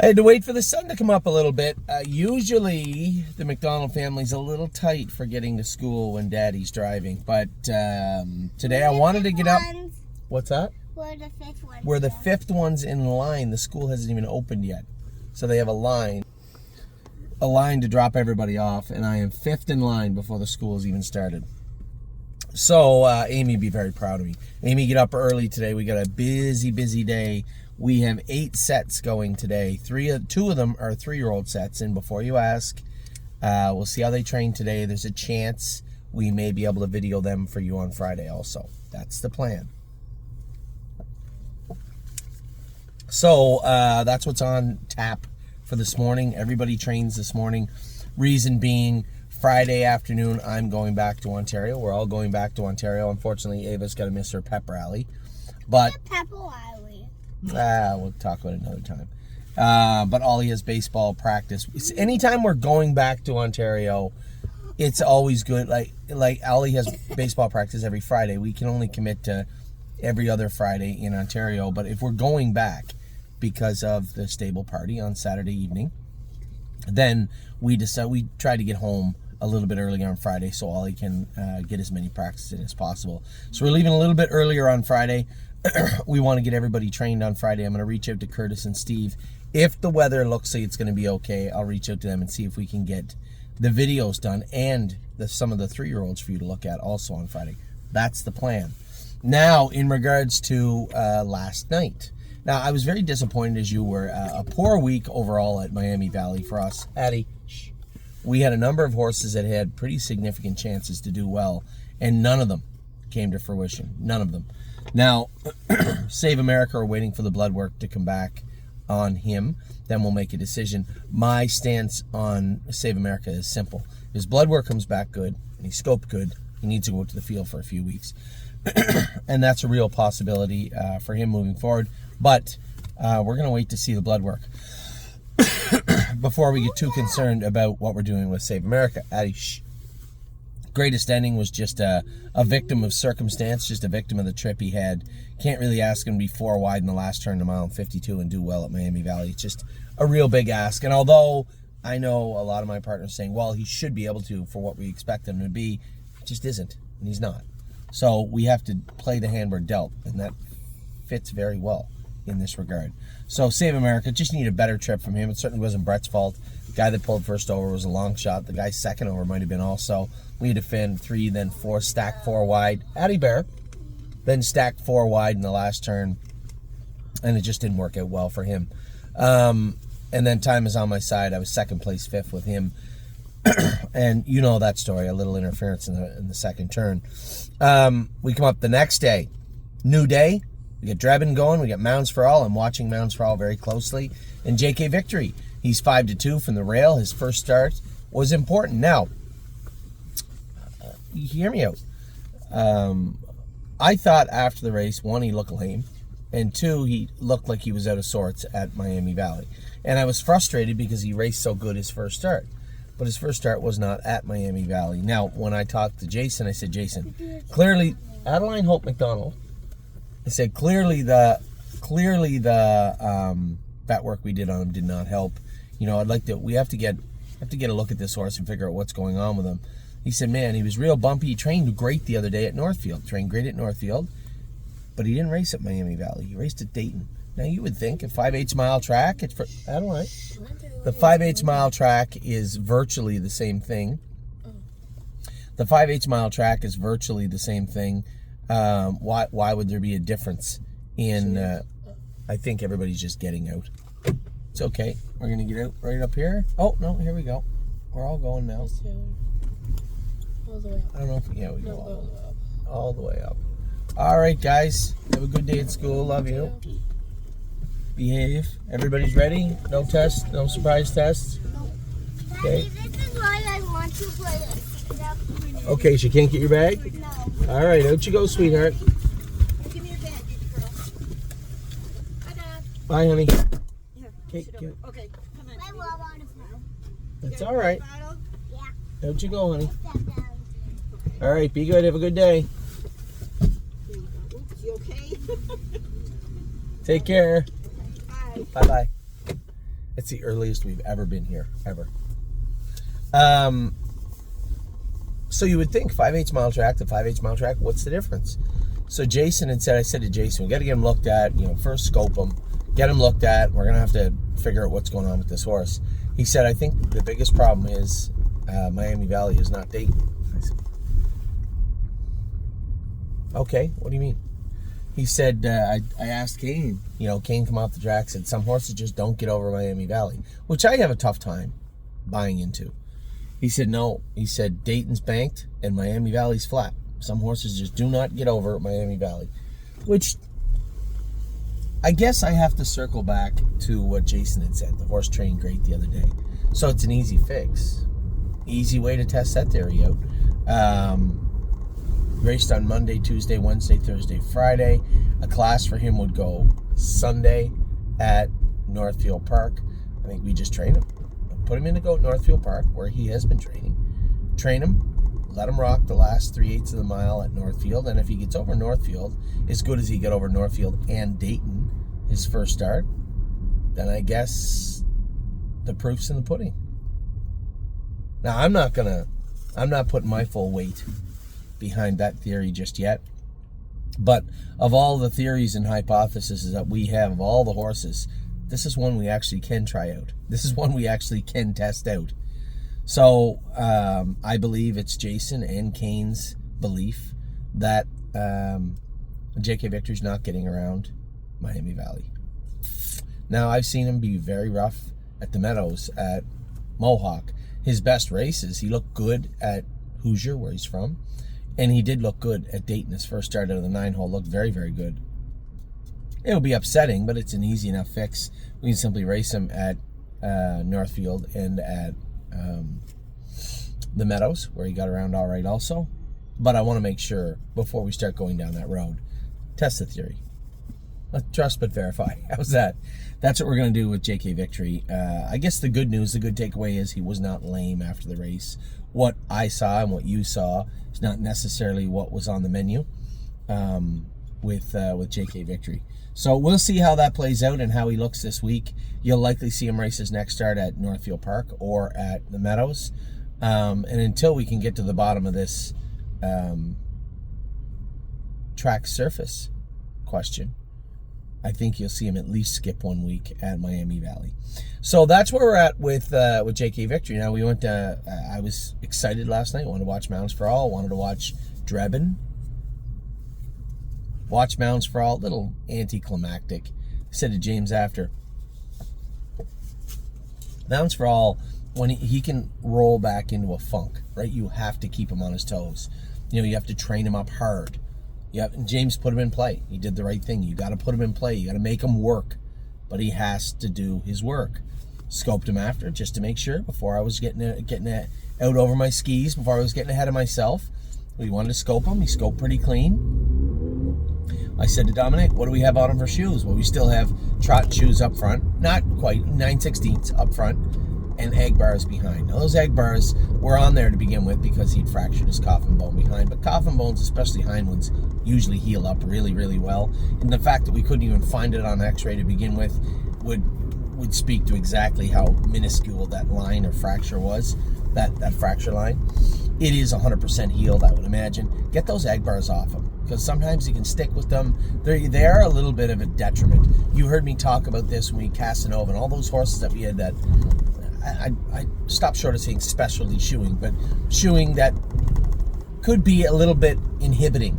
I had to wait for the sun to come up a little bit. Usually, the McDonald family's a little tight for getting to school when Daddy's driving. But today I wanted to get up. What's that? We're the fifth ones. We're the fifth ones in line. The school hasn't even opened yet. So they have a line to drop everybody off. And I am fifth in line before the school has even started. So Amy would be very proud of me. Amy, get up early today. We got a busy day. We have 8 sets going today. 2 of them are 3-year-old sets. And before you ask, we'll see how they train today. There's a chance we may be able to video them for you on Friday also. That's the plan. So that's what's on tap for this morning. Everybody trains this morning. Reason being, Friday afternoon, I'm going back to Ontario. We're all going back to Ontario. Unfortunately, Ava's got to miss her pep rally. But we'll talk about it another time. But Ollie has baseball practice. Anytime we're going back to Ontario, it's always good. Like Ollie has baseball practice every Friday. We can only commit to every other Friday in Ontario. But if we're going back because of the stable party on Saturday evening, then we try to get home a little bit earlier on Friday so Ollie can get as many practices in as possible. So we're leaving a little bit earlier on Friday. We want to get everybody trained on Friday. I'm going to reach out to Curtis and Steve. If the weather looks like it's going to be okay, I'll reach out to them and see if we can get the videos done and some of the 3-year-olds for you to look at also on Friday. That's the plan. Now, in regards to last night. Now, I was very disappointed as you were. A poor week overall at Miami Valley for us. Addie, we had a number of horses that had pretty significant chances to do well, and none of them came to fruition. None of them. Now, Save America are waiting for the blood work to come back on him. Then we'll make a decision. My stance on Save America is simple. If his blood work comes back good and he's scoped good, he needs to go to the field for a few weeks. And that's a real possibility for him moving forward. But we're going to wait to see the blood work before we get too concerned about what we're doing with Save America. Addie, shh. Greatest Ending was just a victim of circumstance, just a victim of the trip he had. Can't really ask him to be 4 wide in the last turn to mile 52 and do well at Miami Valley. It's just a real big ask. And although I know a lot of my partners saying, well, he should be able to for what we expect him to be, it just isn't, and he's not. So we have to play the hand we're dealt, and that fits very well in this regard. So Save America, just need a better trip from him. It certainly wasn't Brett's fault. The guy that pulled first over was a long shot. The guy second over might have been also. We had to fin 3, then 4, stack 4 wide. Addie Bear. Then stacked 4 wide in the last turn. And it just didn't work out well for him. And then time is on my side. I was second place, 5th with him. And you know that story. A little interference in the second turn. We come up the next day. New day. We get Drebin going. We get Mounds for All. I'm watching Mounds for All very closely. And JK Victory. He's 5-2 from the rail. His first start was important. Now, you hear me out. I thought after the race, 1, he looked lame, and 2, he looked like he was out of sorts at Miami Valley. And I was frustrated because he raced so good his first start. But his first start was not at Miami Valley. Now, when I talked to Jason, I said, Jason, clearly, Adeline Hope McDonald, I said, clearly the vet work we did on him did not help. You know, we have to get a look at this horse and figure out what's going on with him. He said, man, he was real bumpy. He trained great the other day at Northfield. But he didn't race at Miami Valley. He raced at Dayton. Now, you would think a 5/8 mile track, it's for Adeline. The 5/8 mile track is virtually the same thing. The 5/8 mile track is virtually the same thing. Why would there be a difference in, I think everybody's just getting out. It's okay. We're going to get out right up here. Oh, no, here we go. We're all going now. All the way up. I don't know if, yeah, we go all the way up. All right, guys. Have a good day at school. Love you. Behave. Everybody's ready? No tests? No surprise tests? Okay. Daddy, this is why I want to play it. Okay, she can't get your bag? No. All right, out you go, sweetheart. Give me your bag, girl. Hi, Dad. Bye, honey. Here, Okay, good. okay, come on. I love on the phone. That's all right. Yeah. Out you go, honey. Step down. All right, be good. Have a good day. There you go. Oops, you okay? Take care. Bye. Bye-bye. It's the earliest we've ever been here, ever. So you would think 5/8 mile track to 5/8 mile track, what's the difference? So Jason had said, I said to Jason, we got to get him looked at, first scope him, get him looked at. We're going to have to figure out what's going on with this horse. He said, I think the biggest problem is Miami Valley is not Dayton. I said, okay, what do you mean? He said, I asked Kane, Kane come off the track, said some horses just don't get over Miami Valley, which I have a tough time buying into. He said, no. He said, Dayton's banked and Miami Valley's flat. Some horses just do not get over Miami Valley, which I guess I have to circle back to what Jason had said. The horse trained great the other day. So it's an easy fix. Easy way to test that theory out. Raced on Monday, Tuesday, Wednesday, Thursday, Friday. A class for him would go Sunday at Northfield Park. I think we just train him. Put him in to go at Northfield Park, where he has been training. Train him. Let him rock the last 3/8 of the mile at Northfield. And if he gets over Northfield, as good as he got over Northfield and Dayton, his first start, then I guess the proof's in the pudding. Now, I'm not putting my full weight behind that theory just yet. But of all the theories and hypotheses that we have of all the horses, this is one we actually can try out. This is one we actually can test out. So I believe it's Jason and Kane's belief that J.K. Victory's not getting around Miami Valley. Now, I've seen him be very rough at the Meadows at Mohawk. His best races, he looked good at Hoosier, where he's from, and he did look good at Dayton. His first start out of the 9-hole looked very, very good. It'll be upsetting, but it's an easy enough fix. We can simply race him at Northfield and at the Meadows, where he got around all right also. But I want to make sure, before we start going down that road, test the theory. Let's trust but verify. How's that? That's what we're going to do with JK Victory. I guess the good news, the good takeaway is he was not lame after the race. What I saw and what you saw is not necessarily what was on the menu with JK Victory. So we'll see how that plays out and how he looks this week. You'll likely see him race his next start at Northfield Park or at the Meadows. And until we can get to the bottom of this track surface question, I think you'll see him at least skip 1 week at Miami Valley. So that's where we're at with JK Victory. Now, we went to, I was excited last night. I wanted to watch Mounds for All. I wanted to watch Drebin. Watch Mounds for All. A little anticlimactic. I said to James after, Mounds for All, when he can roll back into a funk, right? You have to keep him on his toes. You have to train him up hard. And James put him in play. He did the right thing. You got to put him in play. You got to make him work. But he has to do his work. Scoped him after just to make sure before I was getting out over my skis, before I was getting ahead of myself. We wanted to scope him. He scoped pretty clean. I said to Dominic, what do we have on him for shoes? Well, we still have trot shoes up front. Not quite, 9/16 up front. And egg bars behind. Now, those egg bars were on there to begin with because he'd fractured his coffin bone behind. But coffin bones, especially hind ones, usually heal up really, really well. And the fact that we couldn't even find it on x-ray to begin with would speak to exactly how minuscule that line or fracture was, that fracture line. It is 100% healed, I would imagine. Get those egg bars off him, because sometimes you can stick with them. They are a little bit of a detriment. You heard me talk about this when we Casanova and all those horses that we had that... I stopped short of saying specialty shoeing, but shoeing that could be a little bit inhibiting,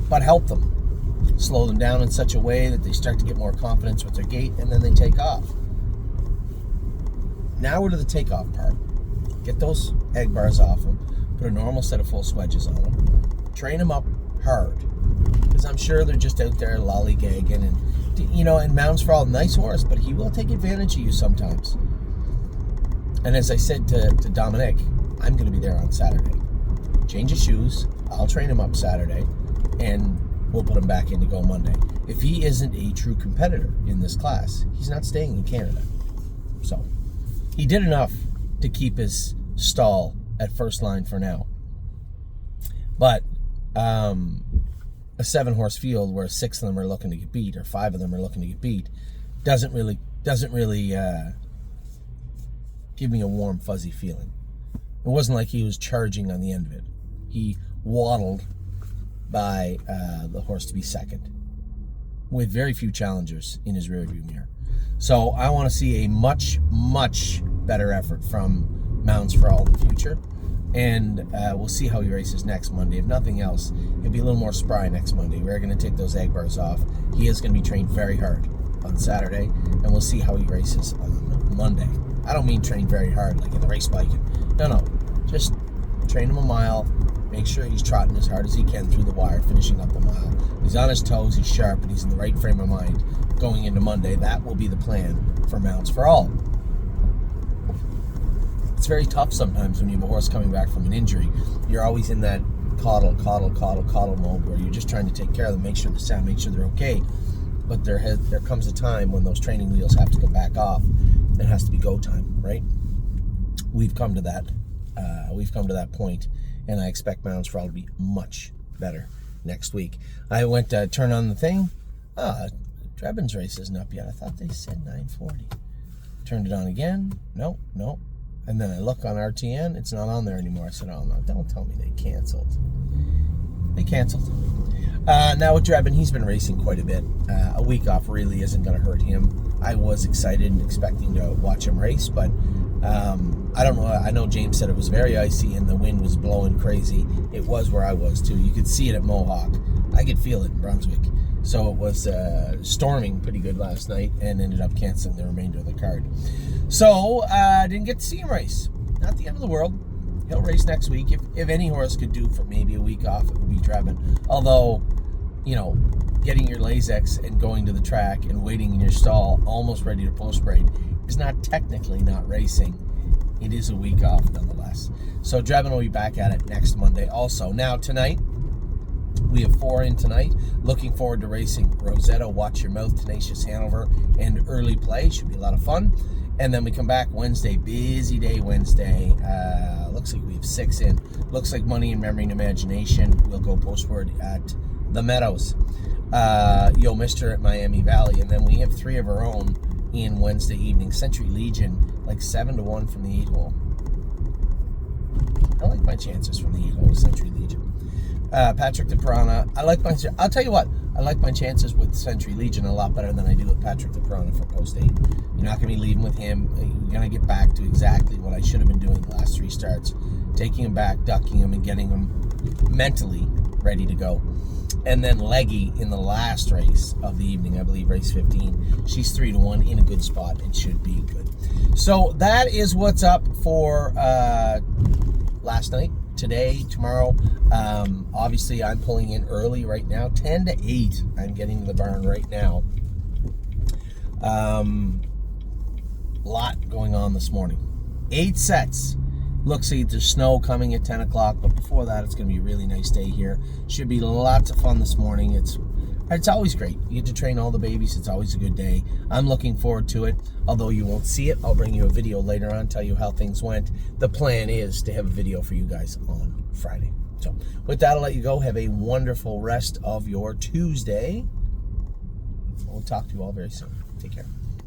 but help them. Slow them down in such a way that they start to get more confidence with their gait, and then they take off. Now we're to the takeoff part. Get those egg bars off them. Put a normal set of full swedges on them. Train them up hard, because I'm sure they're just out there lollygagging. And Mounds for All, nice horse, but he will take advantage of you sometimes. And as I said to Dominic, I'm going to be there on Saturday. Change his shoes. I'll train him up Saturday, and we'll put him back in to go Monday. If he isn't a true competitor in this class, he's not staying in Canada. So he did enough to keep his stall at first line for now. But a 7-horse field where 6 of them are looking to get beat or 5 of them are looking to get beat doesn't really doesn't really give me a warm, fuzzy feeling. It wasn't like he was charging on the end of it. He waddled by the horse to be second, with very few challengers in his rearview mirror. So I want to see a much, much better effort from Mounds for All in the future. And we'll see how he races next Monday. If nothing else, he'll be a little more spry next Monday. We're going to take those egg bars off. He is going to be trained very hard on Saturday, and we'll see how he races on Monday. I don't mean train very hard like in the race bike. No. Just train him a mile. Make sure he's trotting as hard as he can through the wire, finishing up the mile. He's on his toes, he's sharp, and he's in the right frame of mind going into Monday. That will be the plan for Mounds for All. It's very tough sometimes when you have a horse coming back from an injury. You're always in that coddle mode where you're just trying to take care of them, make sure they're okay. But there comes a time when those training wheels have to come back off. It has to be go time, right? We've come to that. We've come to that point, and I expect Mounds for All to be much better next week. I went to turn on the thing. Drebin's race isn't up yet. I thought they said 9:40. Turned it on again. No. And then I look on RTN. It's not on there anymore. I said, oh, no, don't tell me they canceled. They canceled. Now with Drebin, he's been racing quite a bit. A week off really isn't going to hurt him. I was excited and expecting to watch him race, but I don't know. I know James said it was very icy and the wind was blowing crazy. It was where I was too. You could see it at Mohawk. I could feel it in Brunswick. So it was storming pretty good last night and ended up canceling the remainder of the card. So I didn't get to see him race. Not the end of the world. He'll race next week. If any horse could do for maybe a week off, it would be Drebin. Although, getting your Lasix and going to the track and waiting in your stall almost ready to post braid is not technically not racing. It is a week off nonetheless. So Drebin will be back at it next Monday also. Now tonight, we have 4 in tonight. Looking forward to racing Rosetta, Watch Your Mouth, Tenacious Hanover, and Early Play. Should be a lot of fun. And then we come back Wednesday, busy day Wednesday. Looks like we have 6 in. Looks like Money and Memory and Imagination will go postward at the Meadows. Yo Mister at Miami Valley. And then we have 3 of our own in Wednesday evening. Century Legion, like 7-1 from the 8 hole. I like my chances from the 8 hole with Century Legion. Patrick the Piranha. I'll tell you what, I like my chances with Century Legion a lot better than I do with Patrick the Piranha for post 8. You're not going to be leaving with him. You're going to get back to exactly what I should have been doing the last 3 starts. Taking him back, ducking him, and getting him mentally ready to go. And then Leggy in the last race of the evening, I believe race 15. She's 3-1 in a good spot and should be good. So that is what's up for last night, today, tomorrow. Obviously, I'm pulling in early right now, 10 to 8. I'm getting to the barn right now. Lot going on this morning. 8 sets. Looks like there's snow coming at 10 o'clock, but before that, it's going to be a really nice day here. Should be lots of fun this morning. It's always great. You get to train all the babies. It's always a good day. I'm looking forward to it. Although you won't see it, I'll bring you a video later on, tell you how things went. The plan is to have a video for you guys on Friday. So with that, I'll let you go. Have a wonderful rest of your Tuesday. We'll talk to you all very soon. Take care.